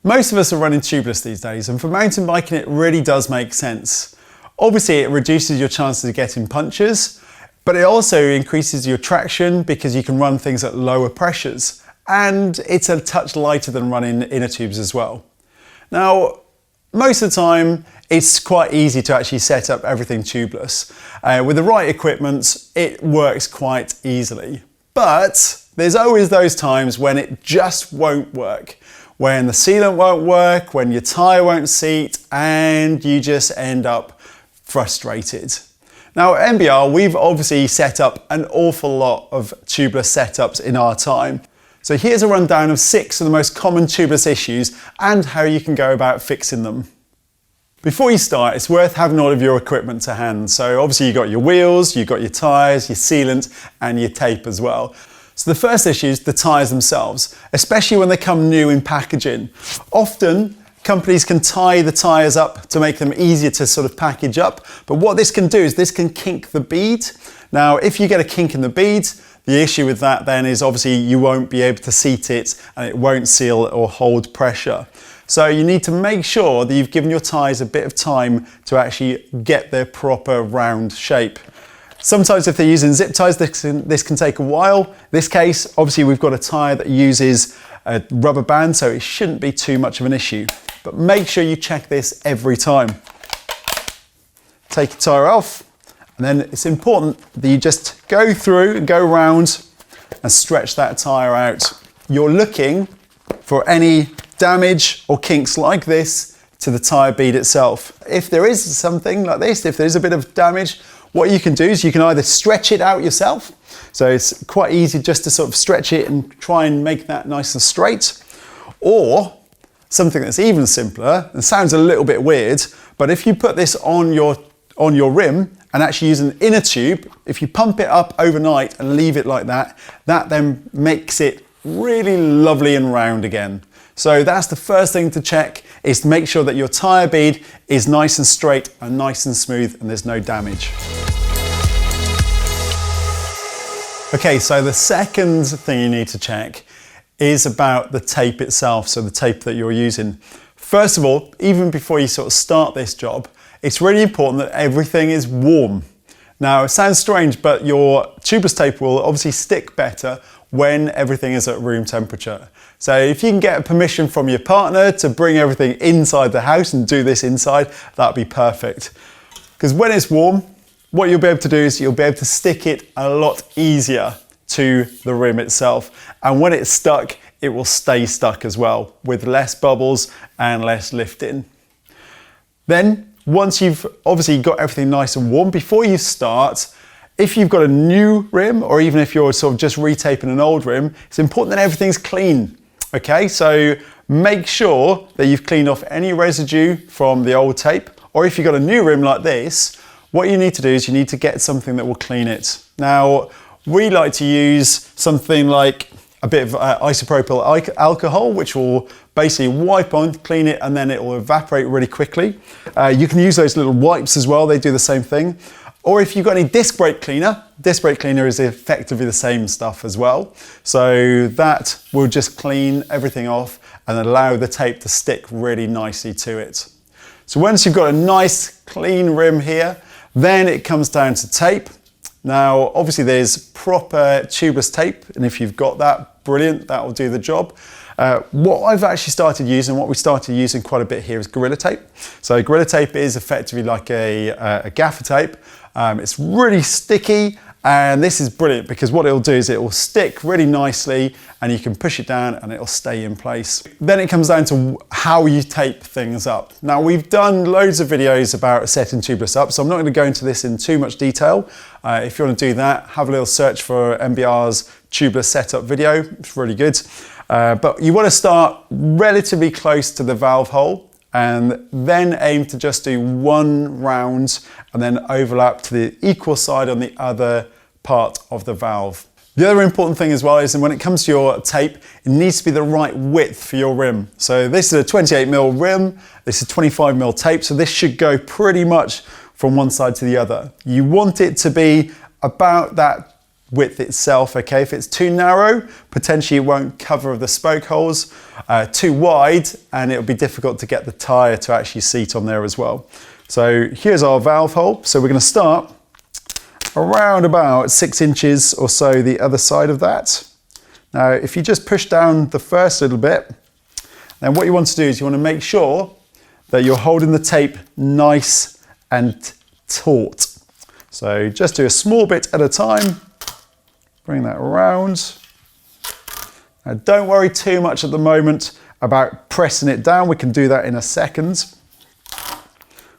Most of us are running tubeless these days, and for mountain biking it really does make sense. Obviously it reduces your chances of getting punctures, but it also increases your traction because you can run things at lower pressures, and it's a touch lighter than running inner tubes as well. Now, most of the time it's quite easy to actually set up everything tubeless. With the right equipment it works quite easily, but there's always those times when it just won't work. When the sealant won't work, when your tyre won't seat, and you just end up frustrated. Now at MBR, we've obviously set up an awful lot of tubeless setups in our time. So here's a rundown of 6 of the most common tubeless issues and how you can go about fixing them. Before you start, it's worth having all of your equipment to hand. So obviously you've got your wheels, you've got your tyres, your sealant, and your tape as well. So the first issue is the tyres themselves, especially when they come new in packaging. Often companies can tie the tyres up to make them easier to sort of package up, but what this can do is this can kink the bead. Now if you get a kink in the bead, the issue with that then is obviously you won't be able to seat it and it won't seal or hold pressure. So you need to make sure that you've given your tyres a bit of time to actually get their proper round shape. Sometimes if they're using zip ties, this can take a while. In this case, obviously we've got a tyre that uses a rubber band, so it shouldn't be too much of an issue. But make sure you check this every time. Take your tyre off, and then it's important that you just go through and go around and stretch that tyre out. You're looking for any damage or kinks like this to the tyre bead itself. If there is something like this, if there's a bit of damage, what you can do is you can either stretch it out yourself, so it's quite easy just to sort of stretch it and try and make that nice and straight, or something that's even simpler, and sounds a little bit weird, but if you put this on your rim and actually use an inner tube, if you pump it up overnight and leave it like that, that then makes it really lovely and round again. So that's the first thing to check, is to make sure that your tyre bead is nice and straight and nice and smooth and there's no damage. Okay, so the second thing you need to check is about the tape itself, so the tape that you're using. First of all, even before you sort of start this job, it's really important that everything is warm. Now, it sounds strange, but your tubeless tape will obviously stick better when everything is at room temperature. So if you can get permission from your partner to bring everything inside the house and do this inside, that'd be perfect. Because when it's warm, what you'll be able to do is you'll be able to stick it a lot easier to the rim itself. And when it's stuck, it will stay stuck as well, with less bubbles and less lifting. Then, once you've obviously got everything nice and warm, before you start, if you've got a new rim, or even if you're sort of just retaping an old rim, it's important that everything's clean. Okay, so make sure that you've cleaned off any residue from the old tape, or if you've got a new rim like this, what you need to do is you need to get something that will clean it. Now, we like to use something like a bit of isopropyl alcohol, which will basically wipe on, clean it, and then it will evaporate really quickly. You can use those little wipes as well, they do the same thing. Or if you've got any disc brake cleaner is effectively the same stuff as well. So that will just clean everything off and allow the tape to stick really nicely to it. So once you've got a nice clean rim here, then it comes down to tape. Now, obviously there's proper tubeless tape, and if you've got that, brilliant, that will do the job. What I've actually started using, what we started using quite a bit here, is Gorilla Tape. So Gorilla Tape is effectively like a gaffer tape. It's really sticky, and this is brilliant because what it'll do is it will stick really nicely and you can push it down and it'll stay in place. Then it comes down to how you tape things up. Now, we've done loads of videos about setting tubeless up, so I'm not going to go into this in too much detail. If you want to do that, have a little search for MBR's tubeless setup video. It's really good. But you want to start relatively close to the valve hole and then aim to just do one round and then overlap to the equal side on the other part of the valve. The other important thing as well is, when it comes to your tape, it needs to be the right width for your rim. So this is a 28mm rim, this is 25mm tape, so this should go pretty much from one side to the other. You want it to be about that width itself, okay? If it's too narrow, potentially it won't cover the spoke holes. Too wide, and it'll be difficult to get the tyre to actually seat on there as well. So here's our valve hole. So we're going to start around about 6 inches or so the other side of that. Now, if you just push down the first little bit, then what you want to do is you want to make sure that you're holding the tape nice and taut. So just do a small bit at a time, bring that around. Now don't worry too much at the moment about pressing it down, we can do that in a second.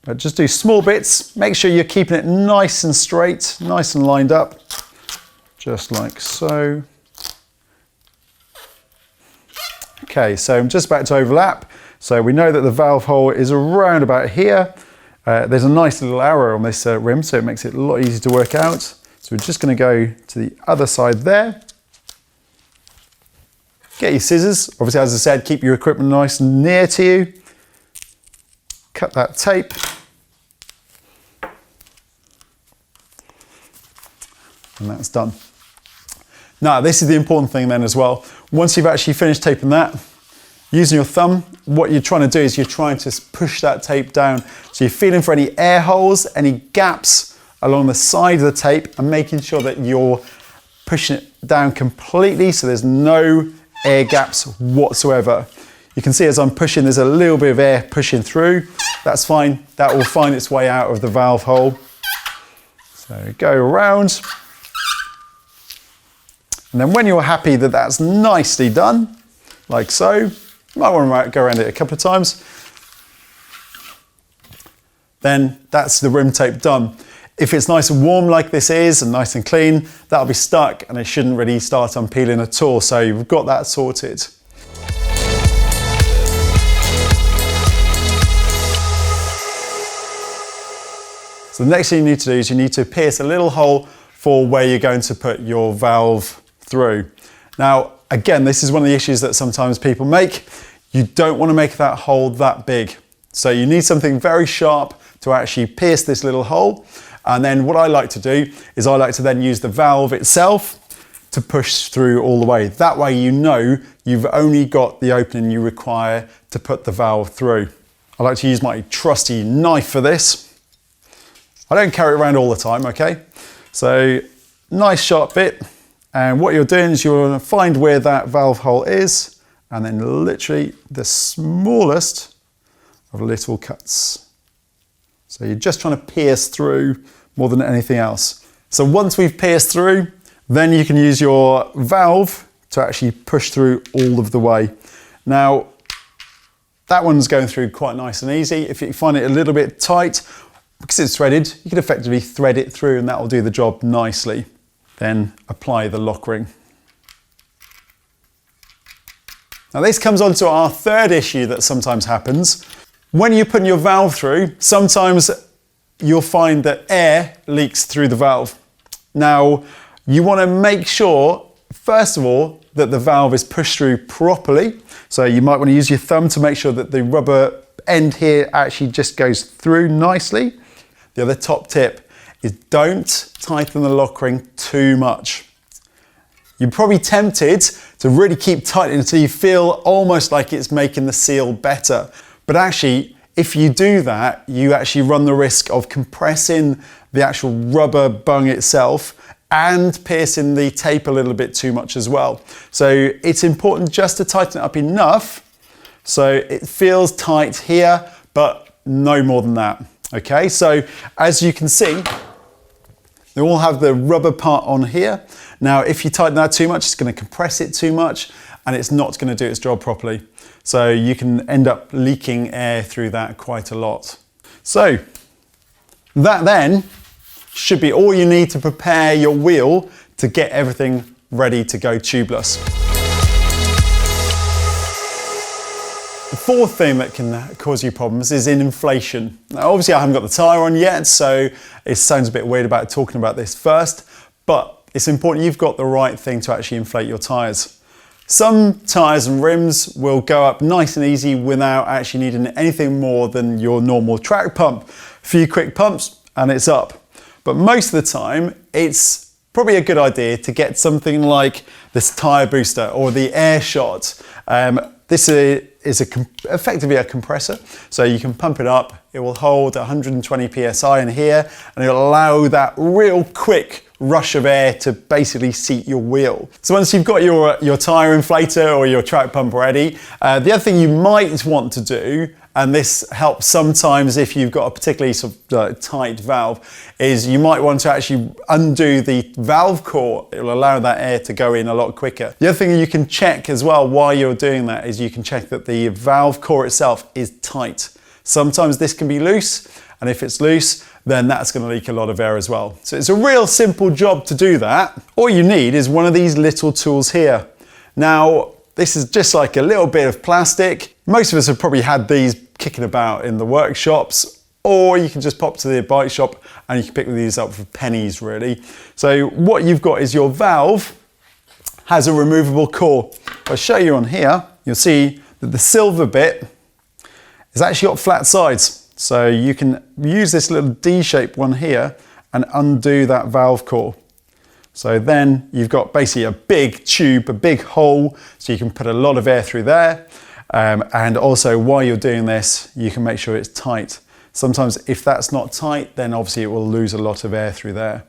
But just do small bits, make sure you're keeping it nice and straight, nice and lined up, just like so. Okay, so I'm just about to overlap. So we know that the valve hole is around about here. There's a nice little arrow on this rim, so it makes it a lot easier to work out. So we're just going to go to the other side there. Get your scissors. Obviously, as I said, keep your equipment nice and near to you. Cut that tape. And that's done. Now, this is the important thing then as well. Once you've actually finished taping that, using your thumb, what you're trying to do is you're trying to push that tape down. So you're feeling for any air holes, any gaps along the side of the tape, and making sure that you're pushing it down completely so there's no air gaps whatsoever. You can see as I'm pushing, there's a little bit of air pushing through. That's fine. That will find its way out of the valve hole. So go around. And then when you're happy that that's nicely done, like so, you might want to go around it a couple of times, then that's the rim tape done. If it's nice and warm like this is and nice and clean, that'll be stuck and it shouldn't really start unpeeling at all. So you've got that sorted. So the next thing you need to do is you need to pierce a little hole for where you're going to put your valve through. Now, again, this is one of the issues that sometimes people make. You don't want to make that hole that big. So you need something very sharp to actually pierce this little hole. And then what I like to do is I like to then use the valve itself to push through all the way. That way you know you've only got the opening you require to put the valve through. I like to use my trusty knife for this. I don't carry it around all the time, okay? So nice sharp bit. And what you're doing is you're going to find where that valve hole is and then literally the smallest of little cuts. So you're just trying to pierce through more than anything else. So once we've pierced through, then you can use your valve to actually push through all of the way. Now, that one's going through quite nice and easy. If you find it a little bit tight, because it's threaded, you can effectively thread it through and that will do the job nicely. Then apply the lock ring. Now this comes on to our third issue that sometimes happens. When you're putting your valve through, sometimes you'll find that air leaks through the valve. Now, you want to make sure, first of all, that the valve is pushed through properly. So you might want to use your thumb to make sure that the rubber end here actually just goes through nicely. The other top tip is don't tighten the lock ring too much. You're probably tempted to really keep tightening until you feel almost like it's making the seal better. But actually, if you do that, you actually run the risk of compressing the actual rubber bung itself and piercing the tape a little bit too much as well. So it's important just to tighten it up enough so it feels tight here, but no more than that. Okay, so as you can see, they all have the rubber part on here. Now, if you tighten that too much, it's going to compress it too much and it's not going to do its job properly. So you can end up leaking air through that quite a lot. So that then should be all you need to prepare your wheel to get everything ready to go tubeless. The fourth thing that can cause you problems is in inflation. Now, obviously I haven't got the tyre on yet, so it sounds a bit weird about talking about this first, but it's important you've got the right thing to actually inflate your tyres. Some tyres and rims will go up nice and easy without actually needing anything more than your normal track pump. A few quick pumps and it's up. But most of the time, it's probably a good idea to get something like this tyre booster or the air shot. This is effectively a compressor, so you can pump it up. It will hold 120 psi in here, and it will allow that real quick rush of air to basically seat your wheel. So once you've got your tyre inflator or your track pump ready, the other thing you might want to do, and this helps sometimes if you've got a particularly sort of tight valve, is you might want to actually undo the valve core. It will allow that air to go in a lot quicker. The other thing you can check as well while you're doing that is you can check that the valve core itself is tight. Sometimes this can be loose, and if it's loose, then that's going to leak a lot of air as well. So it's a real simple job to do that. All you need is one of these little tools here. Now, this is just like a little bit of plastic. Most of us have probably had these kicking about in the workshops, or you can just pop to the bike shop and you can pick these up for pennies, really. So what you've got is your valve has a removable core. If I show you on here, you'll see that the silver bit has actually got flat sides. So you can use this little D-shaped one here and undo that valve core. So then you've got basically a big tube, a big hole, so you can put a lot of air through there. And also while you're doing this, you can make sure it's tight. Sometimes if that's not tight, then obviously it will lose a lot of air through there.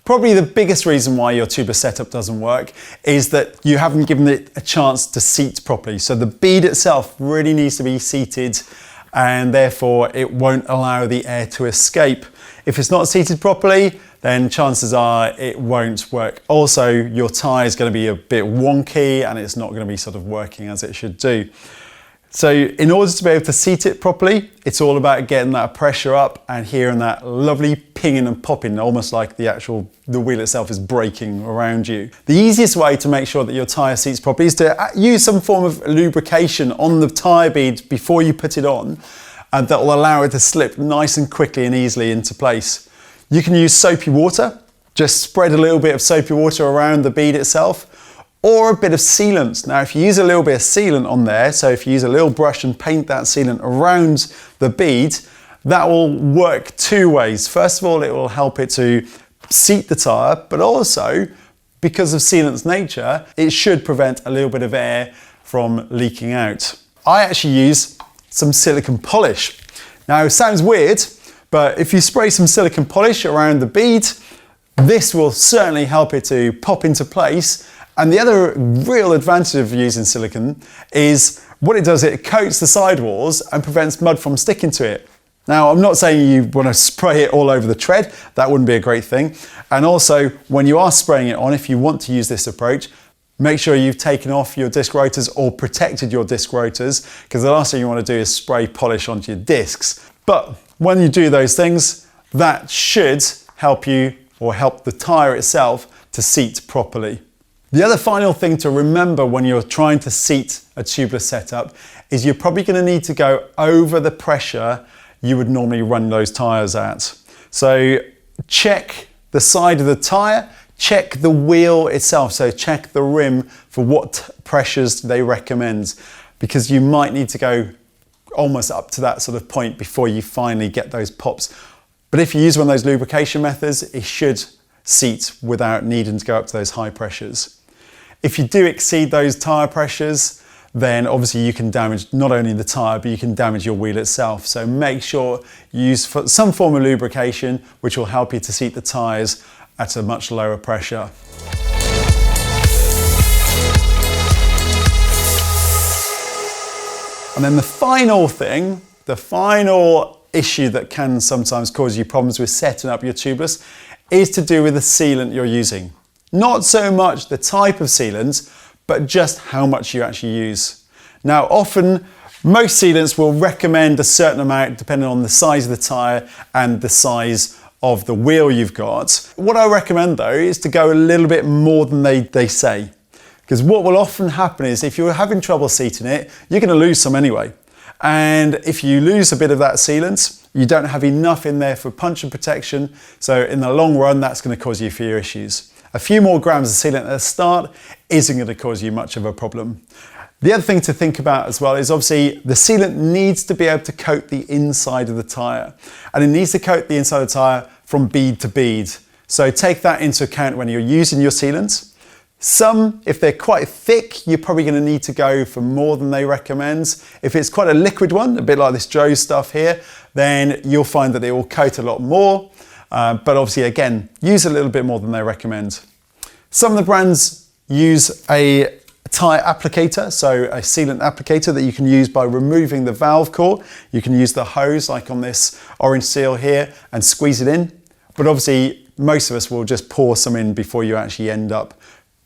Probably the biggest reason why your tubeless setup doesn't work is that you haven't given it a chance to seat properly. So the bead itself really needs to be seated, and therefore it won't allow the air to escape. If it's not seated properly, then chances are it won't work. Also, your tyre is going to be a bit wonky and it's not going to be sort of working as it should do. So in order to be able to seat it properly, it's all about getting that pressure up and hearing that lovely pinging and popping, almost like the wheel itself is braking around you. The easiest way to make sure that your tyre seats properly is to use some form of lubrication on the tyre bead before you put it on, and that will allow it to slip nice and quickly and easily into place. You can use soapy water, just spread a little bit of soapy water around the bead itself, or a bit of sealant. Now, if you use a little bit of sealant on there, so if you use a little brush and paint that sealant around the bead, that will work two ways. First of all, it will help it to seat the tyre, but also, because of sealant's nature, it should prevent a little bit of air from leaking out. I actually use some silicone polish. Now, it sounds weird, but if you spray some silicone polish around the bead, this will certainly help it to pop into place. And the other real advantage of using silicone is what it does, it coats the sidewalls and prevents mud from sticking to it. Now, I'm not saying you want to spray it all over the tread, that wouldn't be a great thing. And also, when you are spraying it on, if you want to use this approach, make sure you've taken off your disc rotors or protected your disc rotors, because the last thing you want to do is spray polish onto your discs. But when you do those things, that should help you, or help the tyre itself, to seat properly. The other final thing to remember when you're trying to seat a tubeless setup is you're probably going to need to go over the pressure you would normally run those tyres at. So check the side of the tyre, check the wheel itself, so check the rim for what pressures they recommend, because you might need to go almost up to that sort of point before you finally get those pops. But if you use one of those lubrication methods, it should seat without needing to go up to those high pressures. If you do exceed those tyre pressures, then obviously you can damage not only the tyre, but you can damage your wheel itself. So make sure you use some form of lubrication, which will help you to seat the tyres at a much lower pressure. And then the final thing, the final issue that can sometimes cause you problems with setting up your tubeless is to do with the sealant you're using. Not so much the type of sealant, but just how much you actually use. Now, often, most sealants will recommend a certain amount depending on the size of the tyre and the size of the wheel you've got. What I recommend though is to go a little bit more than they say. Because what will often happen is if you're having trouble seating it, you're going to lose some anyway. And if you lose a bit of that sealant, you don't have enough in there for puncture protection. So in the long run, that's going to cause you a few issues. A few more grams of sealant at the start isn't going to cause you much of a problem. The other thing to think about as well is obviously the sealant needs to be able to coat the inside of the tyre. And it needs to coat the inside of the tyre from bead to bead. So take that into account when you're using your sealants. Some, if they're quite thick, you're probably going to need to go for more than they recommend. If it's quite a liquid one, a bit like this Joe's stuff here, then you'll find that it will coat a lot more. But obviously, again, use a little bit more than they recommend. Some of the brands use a tyre applicator, so a sealant applicator that you can use by removing the valve core. You can use the hose, like on this orange seal here, and squeeze it in. But obviously, most of us will just pour some in before you actually end up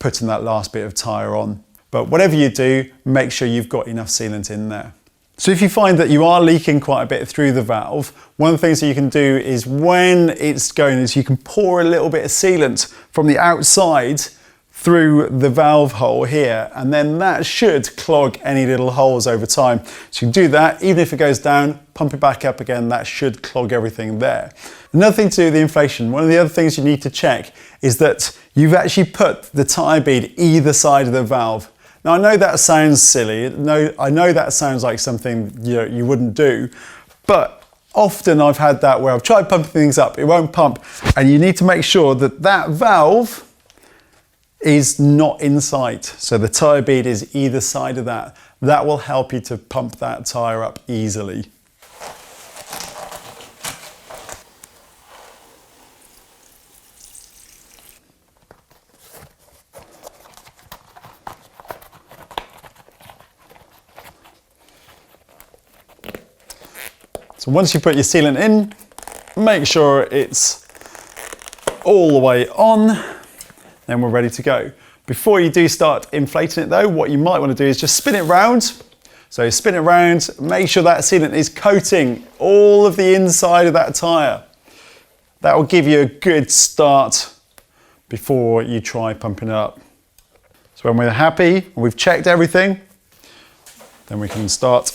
putting that last bit of tyre on. But whatever you do, make sure you've got enough sealant in there. So if you find that you are leaking quite a bit through the valve, one of the things that you can do is when it's going is you can pour a little bit of sealant from the outside through the valve hole here, and then that should clog any little holes over time. So you can do that, even if it goes down, pump it back up again, that should clog everything there. Another thing to do with the inflation, one of the other things you need to check is that you've actually put the tyre bead either side of the valve. Now I know that sounds silly, I know that sounds like something you wouldn't do, but often I've had that where I've tried pumping things up, it won't pump, and you need to make sure that that valve is not in sight. So the tyre bead is either side of that. That will help you to pump that tyre up easily. So once you put your sealant in, make sure it's all the way on, then we're ready to go. Before you do start inflating it though, what you might want to do is just spin it round. So spin it round, make sure that sealant is coating all of the inside of that tyre. That will give you a good start before you try pumping it up. So when we're happy, and we've checked everything, then we can start.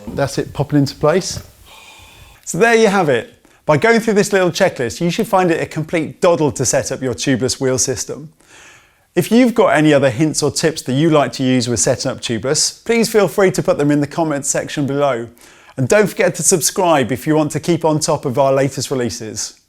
That's it popping into place. So there you have it. By going through this little checklist, you should find it a complete doddle to set up your tubeless wheel system. If you've got any other hints or tips that you like to use with setting up tubeless, please feel free to put them in the comments section below. And don't forget to subscribe if you want to keep on top of our latest releases.